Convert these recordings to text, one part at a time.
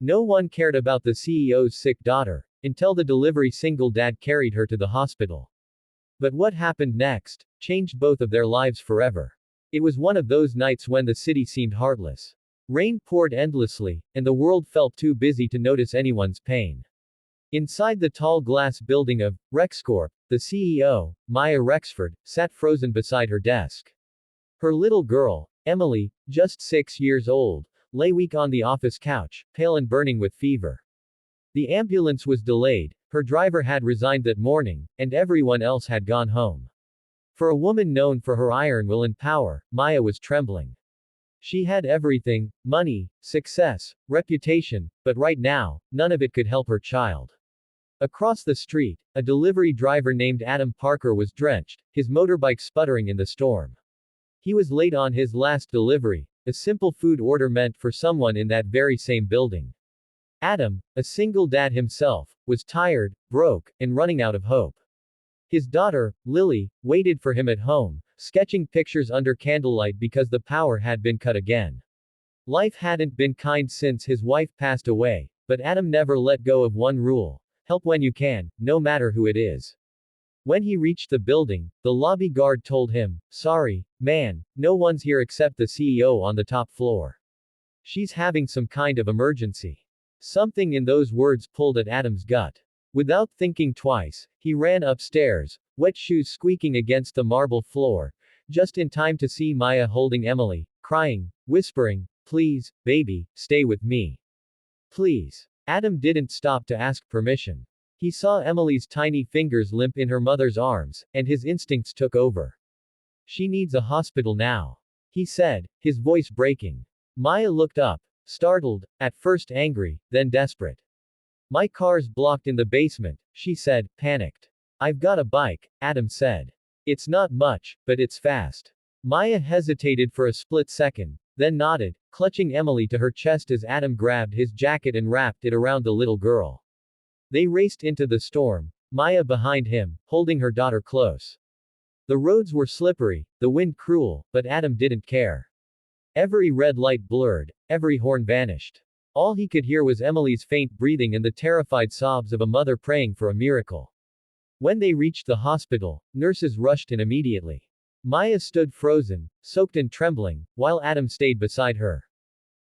No one cared about the CEO's sick daughter, until the delivery single dad carried her to the hospital. But what happened next changed both of their lives forever. It was one of those nights when the city seemed heartless. Rain poured endlessly, and the world felt too busy to notice anyone's pain. Inside the tall glass building of Rexcorp, the CEO, Maya Rexford, sat frozen beside her desk. Her little girl, Emily, just 6 years old, lay weak on the office couch, pale and burning with fever. The ambulance was delayed, her driver had resigned that morning, and everyone else had gone home. For a woman known for her iron will and power, Maya was trembling. She had everything, money, success, reputation, but right now, none of it could help her child. Across the street, a delivery driver named Adam Parker was drenched, his motorbike sputtering in the storm. He was late on his last delivery, a simple food order meant for someone in that very same building. Adam, a single dad himself, was tired, broke, and running out of hope. His daughter, Lily, waited for him at home, sketching pictures under candlelight because the power had been cut again. Life hadn't been kind since his wife passed away, but Adam never let go of one rule: help when you can, no matter who it is. When he reached the building, the lobby guard told him, "Sorry, man, no one's here except the CEO on the top floor. She's having some kind of emergency." Something in those words pulled at Adam's gut. Without thinking twice, he ran upstairs, wet shoes squeaking against the marble floor, just in time to see Maya holding Emily, crying, whispering, "Please, baby, stay with me. Please." Adam didn't stop to ask permission. He saw Emily's tiny fingers limp in her mother's arms, and his instincts took over. "She needs a hospital now," he said, his voice breaking. Maya looked up, startled, at first angry, then desperate. "My car's blocked in the basement," she said, panicked. "I've got a bike," Adam said. "It's not much, but it's fast." Maya hesitated for a split second, then nodded, clutching Emily to her chest as Adam grabbed his jacket and wrapped it around the little girl. They raced into the storm, Maya behind him, holding her daughter close. The roads were slippery, the wind cruel, but Adam didn't care. Every red light blurred, every horn vanished. All he could hear was Emily's faint breathing and the terrified sobs of a mother praying for a miracle. When they reached the hospital, nurses rushed in immediately. Maya stood frozen, soaked and trembling, while Adam stayed beside her.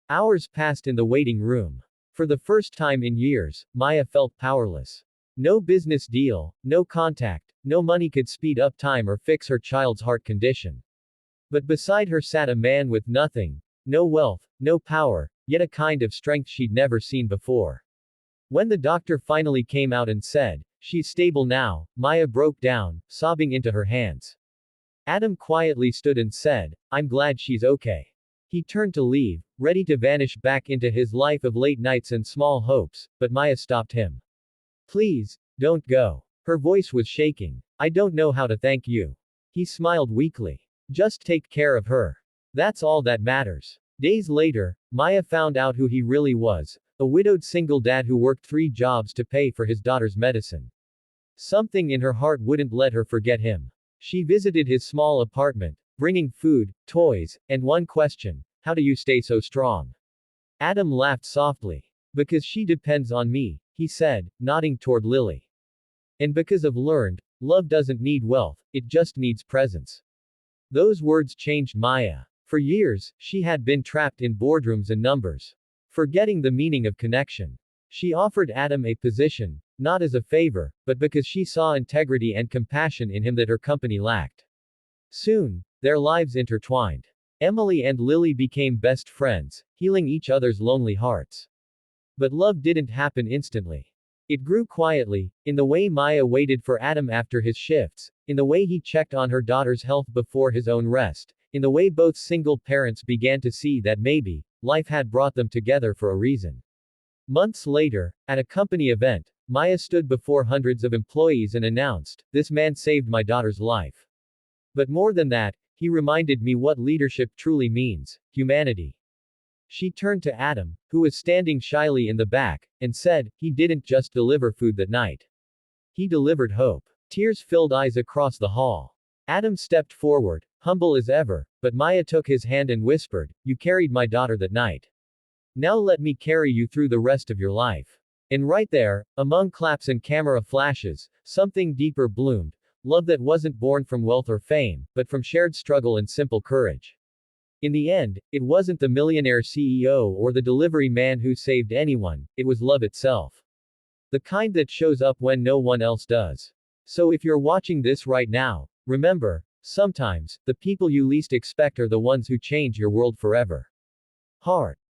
Hours passed in the waiting room. For the first time in years, Maya felt powerless. No business deal, no contact, no money could speed up time or fix her child's heart condition. But beside her sat a man with nothing, no wealth, no power, yet a kind of strength she'd never seen before. When the doctor finally came out and said, "She's stable now," Maya broke down, sobbing into her hands. Adam quietly stood and said, "I'm glad she's okay." He turned to leave, ready to vanish back into his life of late nights and small hopes, but Maya stopped him. "Please, don't go." Her voice was shaking. "I don't know how to thank you." He smiled weakly. "Just take care of her. That's all that matters." Days later, Maya found out who he really was, a widowed single dad who worked 3 jobs to pay for his daughter's medicine. Something in her heart wouldn't let her forget him. She visited his small apartment, bringing food, toys, and one question: "How do you stay so strong?" Adam laughed softly. "Because she depends on me," he said, nodding toward Lily. "And because I've learned, love doesn't need wealth, it just needs presence." Those words changed Maya. For years, she had been trapped in boardrooms and numbers, forgetting the meaning of connection. She offered Adam a position, not as a favor, but because she saw integrity and compassion in him that her company lacked. Soon, their lives intertwined. Emily and Lily became best friends, healing each other's lonely hearts. But love didn't happen instantly. It grew quietly, in the way Maya waited for Adam after his shifts, in the way he checked on her daughter's health before his own rest, in the way both single parents began to see that maybe, life had brought them together for a reason. Months later, at a company event, Maya stood before hundreds of employees and announced, "This man saved my daughter's life. But more than that, he reminded me what leadership truly means: humanity." She turned to Adam, who was standing shyly in the back, and said, "He didn't just deliver food that night. He delivered hope." Tears filled eyes across the hall. Adam stepped forward, humble as ever, but Maya took his hand and whispered, "You carried my daughter that night. Now let me carry you through the rest of your life. And right there, among claps and camera flashes, something deeper bloomed. Love that wasn't born from wealth or fame, but from shared struggle and simple courage. In the end, it wasn't the millionaire CEO or the delivery man who saved anyone, it was love itself. The kind that shows up when no one else does. So if you're watching this right now, remember, sometimes, the people you least expect are the ones who change your world forever. Heart.